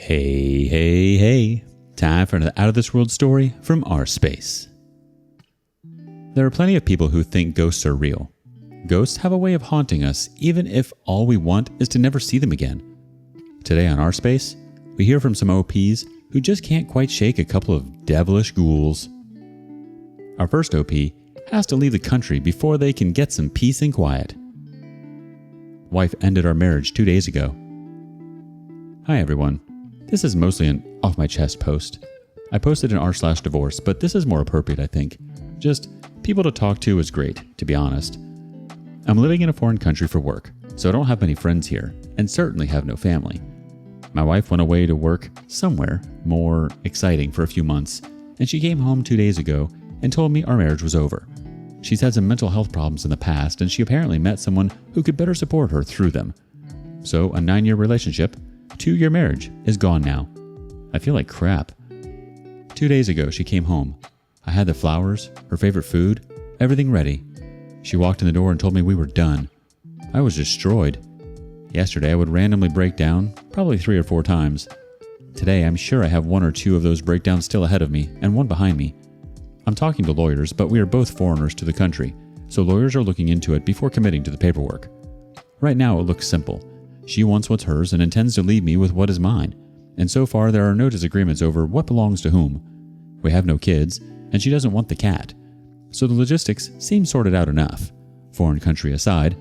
Hey. Time for another out-of-this-world story from rSpace. There are plenty of people who think ghosts are real. Ghosts have a way of haunting us, even if all we want is to never see them again. Today on rSpace, we hear from some OPs who just can't quite shake a couple of devilish ghouls. Our first OP has to leave the country before they can get some peace and quiet. Wife ended our marriage 2 days ago. Hi everyone. This is mostly an off-my-chest post. I posted an r/divorce, but this is more appropriate, I think. Just people to talk to is great, to be honest. I'm living in a foreign country for work, so I don't have many friends here, and certainly have no family. My wife went away to work somewhere more exciting for a few months, and she came home 2 days ago and told me our marriage was over. She's had some mental health problems in the past, and she apparently met someone who could better support her through them. So a 9-year relationship, 2-year marriage is gone now. I feel like crap. 2 days ago, she came home. I had the flowers, her favorite food, everything ready. She walked in the door and told me we were done. I was destroyed. Yesterday, I would randomly break down, probably 3 or 4 times. Today, I'm sure I have 1 or 2 of those breakdowns still ahead of me and one behind me. I'm talking to lawyers, but we are both foreigners to the country, so lawyers are looking into it before committing to the paperwork. Right now, it looks simple. She wants what's hers and intends to leave me with what is mine, and so far there are no disagreements over what belongs to whom. We have no kids, and she doesn't want the cat. So the logistics seem sorted out enough, foreign country aside.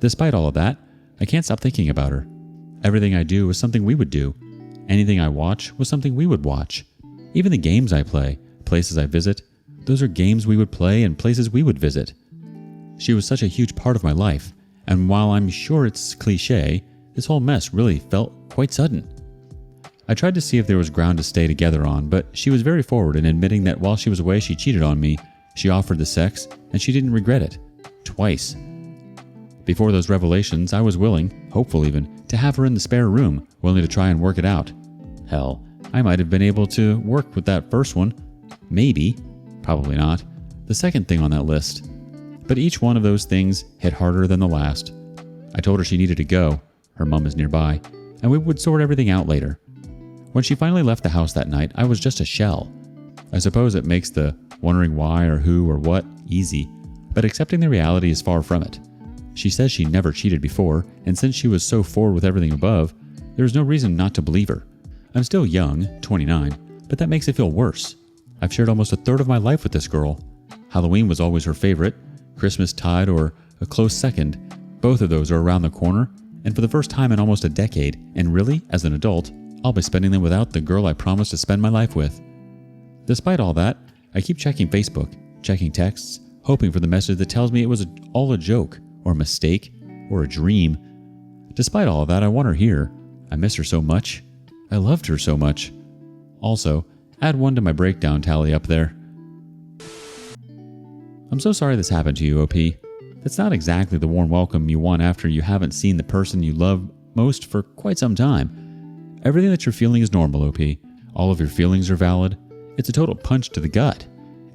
Despite all of that, I can't stop thinking about her. Everything I do is something we would do. Anything I watch was something we would watch. Even the games I play, places I visit, those are games we would play and places we would visit. She was such a huge part of my life, and while I'm sure it's cliché, this whole mess really felt quite sudden. I tried to see if there was ground to stay together on, but she was very forward in admitting that while she was away she cheated on me, she offered the sex, and she didn't regret it. Twice. Before those revelations, I was willing, hopeful even, to have her in the spare room, willing to try and work it out. Hell, I might have been able to work with that first one. Maybe. Probably not. The second thing on that list. But each one of those things hit harder than the last. I told her she needed to go, her mom is nearby, and we would sort everything out later. When she finally left the house that night, I was just a shell. I suppose it makes the wondering why or who or what easy, but accepting the reality is far from it. She says she never cheated before, and since she was so forward with everything above, there's no reason not to believe her. I'm still young, 29, but that makes it feel worse. I've shared almost a third of my life with this girl. Halloween was always her favorite, Christmas tied or a close second. Both of those are around the corner, and for the first time in almost a decade, and really, as an adult, I'll be spending them without the girl I promised to spend my life with. Despite all that, I keep checking Facebook, checking texts, hoping for the message that tells me it was all a joke, or a mistake, or a dream. Despite all of that, I want her here. I miss her so much. I loved her so much. Also, add 1 to my breakdown tally up there. I'm so sorry this happened to you, OP. That's not exactly the warm welcome you want after you haven't seen the person you love most for quite some time. Everything that you're feeling is normal, OP. All of your feelings are valid. It's a total punch to the gut.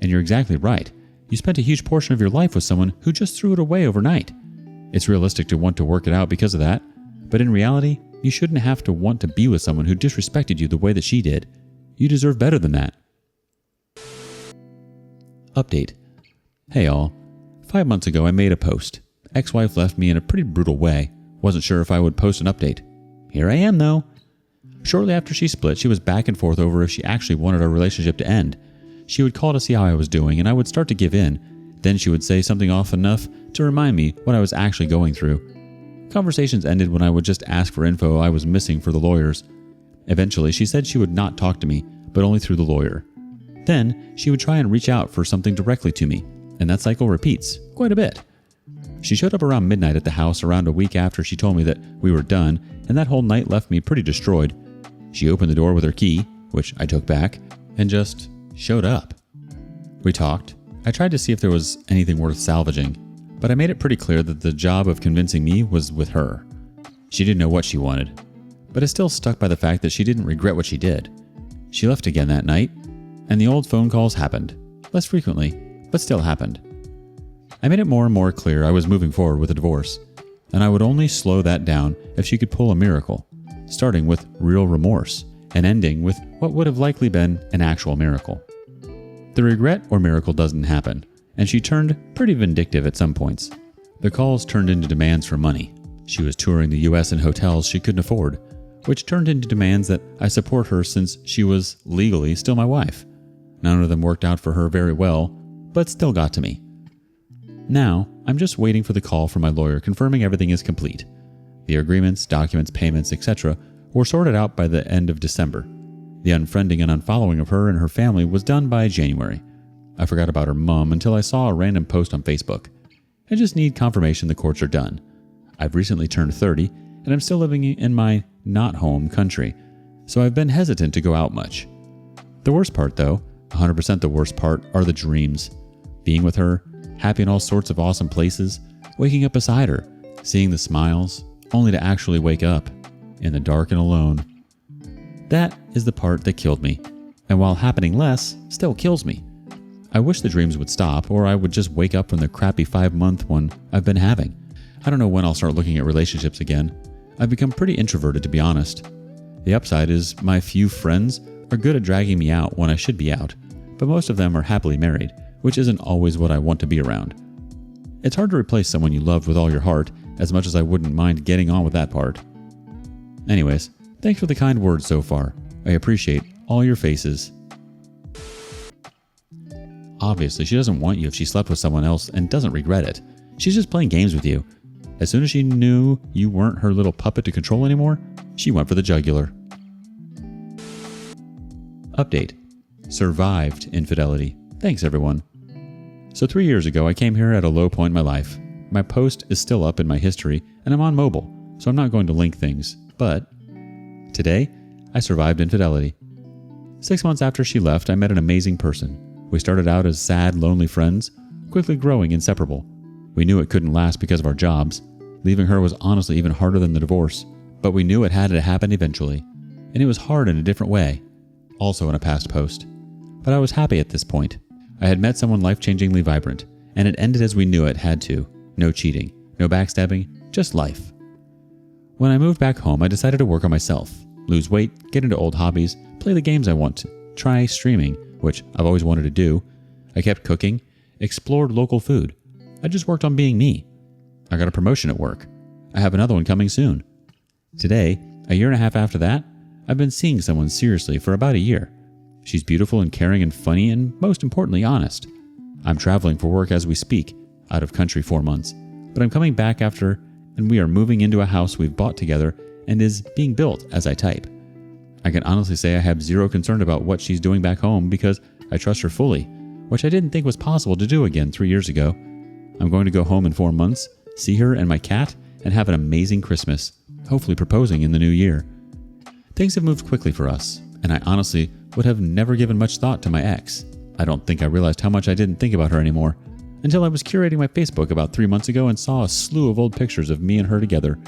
And you're exactly right. You spent a huge portion of your life with someone who just threw it away overnight. It's realistic to want to work it out because of that, but in reality, you shouldn't have to want to be with someone who disrespected you the way that she did. You deserve better than that. Update. Hey all. 5 months ago I made a post. Ex-wife left me in a pretty brutal way. Wasn't sure if I would post an update. Here I am though. Shortly after she split, she was back and forth over if she actually wanted our relationship to end. She would call to see how I was doing and I would start to give in. Then she would say something often enough to remind me what I was actually going through. Conversations ended when I would just ask for info I was missing for the lawyers. Eventually, she said she would not talk to me, but only through the lawyer. Then, she would try and reach out for something directly to me, and that cycle repeats quite a bit. She showed up around midnight at the house around a week after she told me that we were done, and that whole night left me pretty destroyed. She opened the door with her key, which I took back, and just showed up. We talked. I tried to see if there was anything worth salvaging, but I made it pretty clear that the job of convincing me was with her. She didn't know what she wanted, but is still stuck by the fact that she didn't regret what she did. She left again that night, and the old phone calls happened. Less frequently, but still happened. I made it more and more clear I was moving forward with a divorce, and I would only slow that down if she could pull a miracle. starting with real remorse and ending with what would have likely been an actual miracle. The regret or miracle doesn't happen, and she turned pretty vindictive at some points. The calls turned into demands for money. She was touring the US in hotels she couldn't afford, which turned into demands that I support her since she was legally still my wife. None of them worked out for her very well, but still got to me. Now, I'm just waiting for the call from my lawyer confirming everything is complete. The agreements, documents, payments, etc. were sorted out by the end of December. The unfriending and unfollowing of her and her family was done by January. I forgot about her mom until I saw a random post on Facebook. I just need confirmation the courts are done. I've recently turned 30, and I'm still living in my not-home country, so I've been hesitant to go out much. The worst part, though, 100% the worst part, are the dreams. Being with her, happy in all sorts of awesome places, waking up beside her, seeing the smiles, only to actually wake up in the dark and alone. That is the part that killed me, and while happening less, still kills me. I wish the dreams would stop, or I would just wake up from the crappy 5-month one I've been having. I don't know when I'll start looking at relationships again. I've become pretty introverted, to be honest. The upside is my few friends are good at dragging me out when I should be out, but most of them are happily married, which isn't always what I want to be around. It's hard to replace someone you loved with all your heart, as much as I wouldn't mind getting on with that part. Anyways, thanks for the kind words so far. I appreciate all your faces. Obviously, she doesn't want you if she slept with someone else and doesn't regret it. She's just playing games with you. As soon as she knew you weren't her little puppet to control anymore, she went for the jugular. Update. Survived infidelity. Thanks, everyone. So 3 years ago, I came here at a low point in my life. My post is still up in my history, and I'm on mobile, so I'm not going to link things. But today, I survived infidelity. 6 months after she left, I met an amazing person. We started out as sad, lonely friends, quickly growing inseparable. We knew it couldn't last because of our jobs. Leaving her was honestly even harder than the divorce, but we knew it had to happen eventually. And it was hard in a different way, also in a past post. But I was happy at this point. I had met someone life-changingly vibrant, and it ended as we knew it had to. No cheating, no backstabbing, just life. When I moved back home, I decided to work on myself, lose weight, get into old hobbies, play the games I want to, try streaming, which I've always wanted to do. I kept cooking, explored local food. I just worked on being me. I got a promotion at work. I have another one coming soon. Today, a year and a half after that, I've been seeing someone seriously for about a year. She's beautiful and caring and funny and, most importantly, honest. I'm traveling for work as we speak, out of country 4 months, but I'm coming back after, and we are moving into a house we've bought together and is being built as I type. I can honestly say I have zero concern about what she's doing back home because I trust her fully, which I didn't think was possible to do again 3 years ago. I'm going to go home in 4 months, see her and my cat, and have an amazing Christmas, hopefully proposing in the new year. Things have moved quickly for us, and I honestly would have never given much thought to my ex. I don't think I realized how much I didn't think about her anymore, until I was curating my Facebook about 3 months ago and saw a slew of old pictures of me and her together.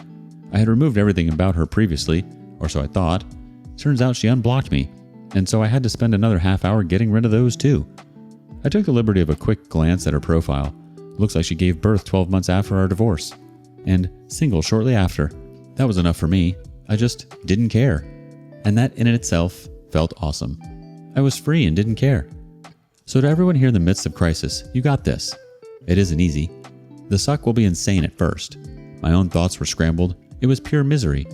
I had removed everything about her previously, or so I thought. Turns out she unblocked me, and so I had to spend another half hour getting rid of those too. I took the liberty of a quick glance at her profile. Looks like she gave birth 12 months after our divorce, and single shortly after. That was enough for me. I just didn't care. And that in itself felt awesome. I was free and didn't care. So to everyone here in the midst of crisis, you got this. It isn't easy. The suck will be insane at first. My own thoughts were scrambled. It was pure misery.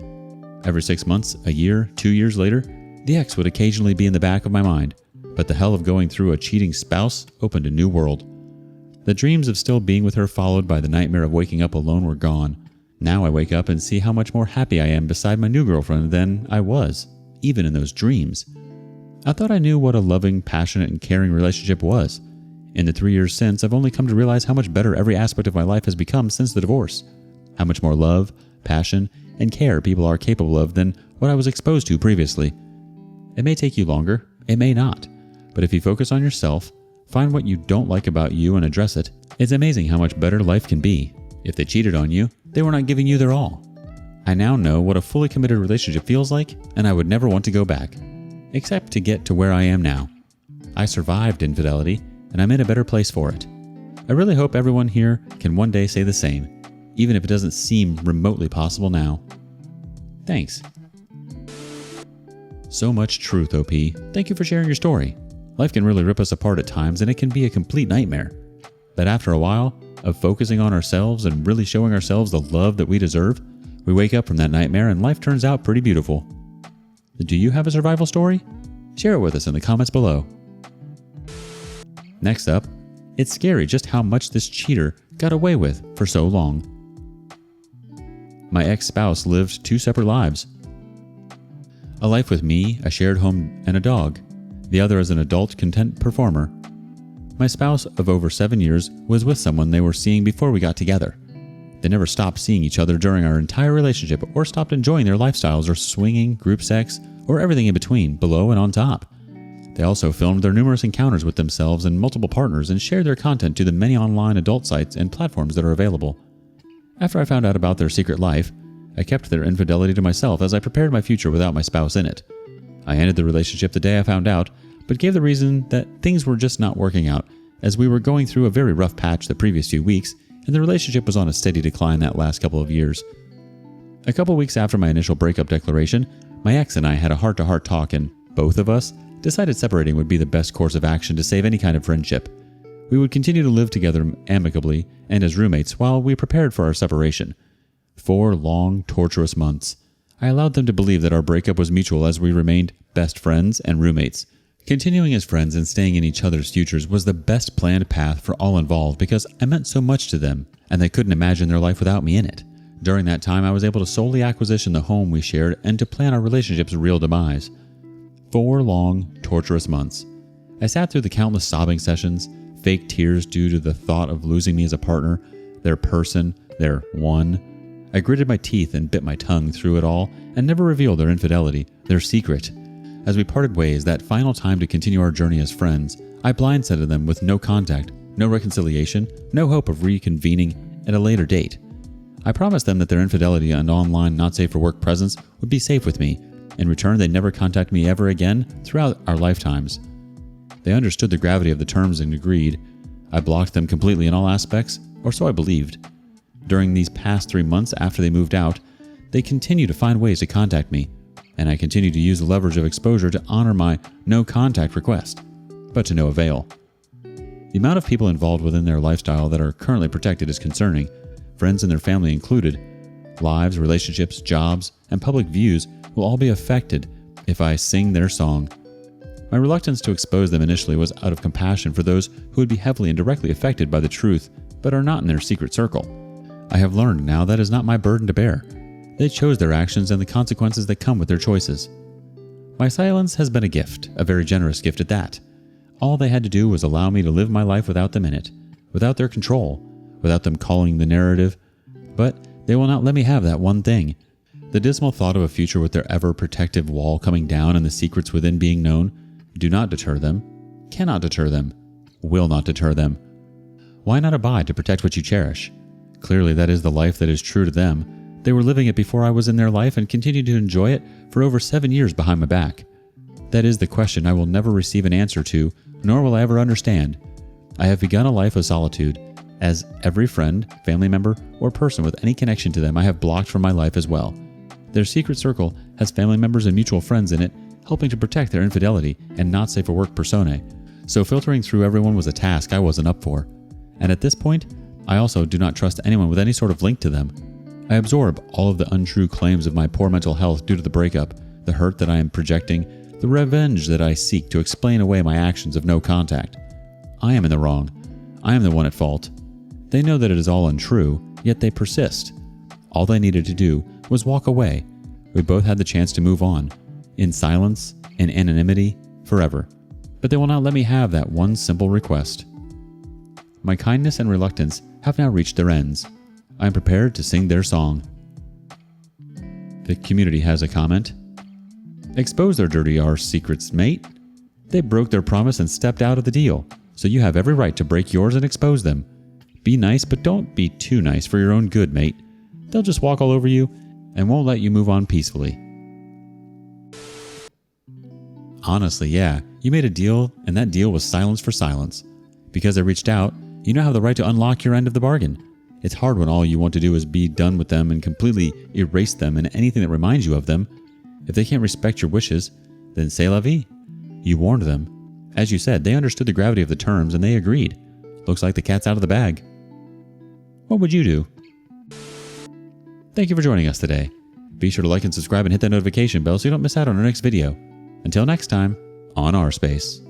Every 6 months, a year, 2 years later, the ex would occasionally be in the back of my mind, but the hell of going through a cheating spouse opened a new world. The dreams of still being with her followed by the nightmare of waking up alone were gone. Now I wake up and see how much more happy I am beside my new girlfriend than I was, even in those dreams. I thought I knew what a loving, passionate, and caring relationship was. In the 3 years since, I've only come to realize how much better every aspect of my life has become since the divorce. How much more love, passion, and care people are capable of than what I was exposed to previously. It may take you longer, it may not, but if you focus on yourself, find what you don't like about you and address it, it's amazing how much better life can be. If they cheated on you, they were not giving you their all. I now know what a fully committed relationship feels like, and I would never want to go back, except to get to where I am now. I survived infidelity, and I'm in a better place for it. I really hope everyone here can one day say the same, even if it doesn't seem remotely possible now. Thanks. So much truth, OP. Thank you for sharing your story. Life can really rip us apart at times, and it can be a complete nightmare. But after a while of focusing on ourselves and really showing ourselves the love that we deserve, we wake up from that nightmare and life turns out pretty beautiful. Do you have a survival story? Share it with us in the comments below. Next up, it's scary just how much this cheater got away with for so long. My ex-spouse lived 2 separate lives. A life with me, a shared home, and a dog. The other as an adult content performer. My spouse of over 7 years was with someone they were seeing before we got together. They never stopped seeing each other during our entire relationship or stopped enjoying their lifestyles or swinging, group sex, or everything in between, below and on top. They also filmed their numerous encounters with themselves and multiple partners and shared their content to the many online adult sites and platforms that are available. After I found out about their secret life, I kept their infidelity to myself as I prepared my future without my spouse in it. I ended the relationship the day I found out, but gave the reason that things were just not working out, as we were going through a very rough patch the previous few weeks, and the relationship was on a steady decline that last couple of years. A couple weeks after my initial breakup declaration, my ex and I had a heart-to-heart talk, and both of us decided separating would be the best course of action to save any kind of friendship. We would continue to live together amicably and as roommates while we prepared for our separation. 4 long, torturous months. I allowed them to believe that our breakup was mutual as we remained best friends and roommates. Continuing as friends and staying in each other's futures was the best planned path for all involved because I meant so much to them, and they couldn't imagine their life without me in it. During that time, I was able to solely acquisition the home we shared and to plan our relationship's real demise. 4 long, torturous months. I sat through the countless sobbing sessions, fake tears due to the thought of losing me as a partner, their person, their one. I gritted my teeth and bit my tongue through it all and never revealed their infidelity, their secret. As we parted ways, that final time to continue our journey as friends, I blindsided them with no contact, no reconciliation, no hope of reconvening at a later date. I promised them that their infidelity and online not-safe-for-work presence would be safe with me. In return, they never contact me ever again throughout our lifetimes. They understood the gravity of the terms and agreed. I blocked them completely in all aspects, or so I believed. During these past 3 months after they moved out, they continue to find ways to contact me, and I continue to use the leverage of exposure to honor my no-contact request, but to no avail. The amount of people involved within their lifestyle that are currently protected is concerning, friends and their family included. Lives, relationships, jobs, and public views will all be affected if I sing their song. My reluctance to expose them initially was out of compassion for those who would be heavily and directly affected by the truth, but are not in their secret circle. I have learned now that is not my burden to bear. They chose their actions and the consequences that come with their choices. My silence has been a gift, a very generous gift at that. All they had to do was allow me to live my life without them in it, without their control, without them calling the narrative. But they will not let me have that one thing. The dismal thought of a future with their ever-protective wall coming down and the secrets within being known do not deter them, cannot deter them, will not deter them. Why not abide to protect what you cherish? Clearly that is the life that is true to them. They were living it before I was in their life and continued to enjoy it for over 7 years behind my back. That is the question I will never receive an answer to, nor will I ever understand. I have begun a life of solitude, as every friend, family member, or person with any connection to them I have blocked from my life as well. Their secret circle has family members and mutual friends in it, helping to protect their infidelity and not safe for work personae. So filtering through everyone was a task I wasn't up for. And at this point, I also do not trust anyone with any sort of link to them. I absorb all of the untrue claims of my poor mental health due to the breakup, the hurt that I am projecting, the revenge that I seek to explain away my actions of no contact. I am in the wrong. I am the one at fault. They know that it is all untrue, yet they persist. All they needed to do was walk away. We both had the chance to move on, in silence, in anonymity, forever. But they will not let me have that one simple request. My kindness and reluctance have now reached their ends. I am prepared to sing their song. The community has a comment. Expose their dirty arse secrets, mate. They broke their promise and stepped out of the deal, so you have every right to break yours and expose them. Be nice, but don't be too nice for your own good, mate. They'll just walk all over you and won't let you move on peacefully. Honestly, yeah, you made a deal, and that deal was silence for silence. Because I reached out, you now have the right to unlock your end of the bargain. It's hard when all you want to do is be done with them and completely erase them and anything that reminds you of them. If they can't respect your wishes, then c'est la vie. You warned them. As you said, they understood the gravity of the terms and they agreed. Looks like the cat's out of the bag. What would you do? Thank you for joining us today. Be sure to like and subscribe and hit that notification bell so you don't miss out on our next video. Until next time, on rSpace.